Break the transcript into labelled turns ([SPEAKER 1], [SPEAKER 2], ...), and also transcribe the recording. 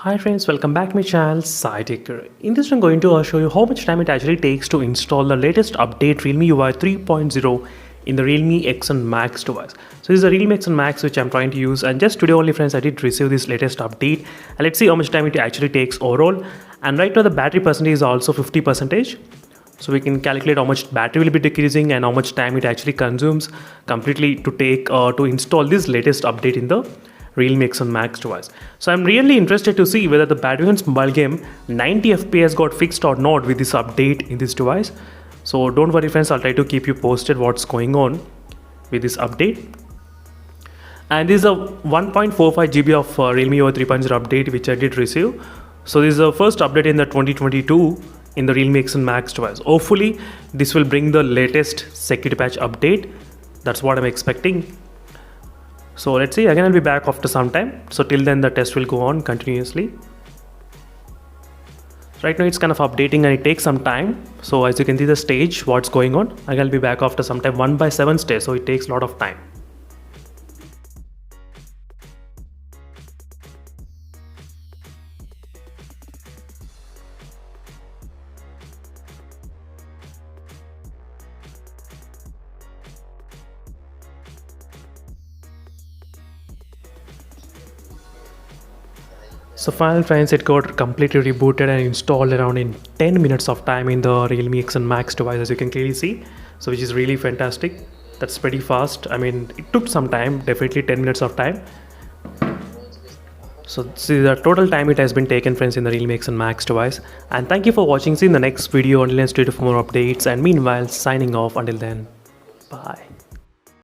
[SPEAKER 1] Hi friends, welcome back to my channel SciTech. In this I'm going to show you how much time it actually takes to install the latest update Realme UI 3.0 in the Realme X8 Max device. So this is a Realme X8 Max which I'm trying to use, and just today only friends I did receive this latest update, and let's see how much time it actually takes overall. And right now the battery percentage is also 50%, so we can calculate how much battery will be decreasing and how much time it actually consumes completely to take to install this latest update in the Realme X8 Max device. So I'm really interested to see whether the Batman's mobile game 90 FPS got fixed or not with this update in this device. So don't worry friends, I'll try to keep you posted what's going on with this update. And this is a 1.45 GB of Realme UI 3.0 update which I did receive. So this is the first update in the 2022 in the Realme X8 Max device. Hopefully this will bring the latest security patch update. That's what I'm expecting. So let's see, again I'll be back after some time. So till then the test will go on continuously. Right now it's kind of updating and it takes some time. So as you can see the stage, what's going on. Again I'll be back after some time, 1/7 stage, so it takes a lot of time. So finally friends, it got completely rebooted and installed around in 10 minutes of time in the Realme X8 Max device, as you can clearly see. So which is really fantastic. That's pretty fast. I mean, it took some time, definitely 10 minutes of time. So see the total time it has been taken friends in the Realme X8 Max device. And thank you for watching. See you in the next video. Until then, stay tuned for more updates, and meanwhile signing off. Until then, bye.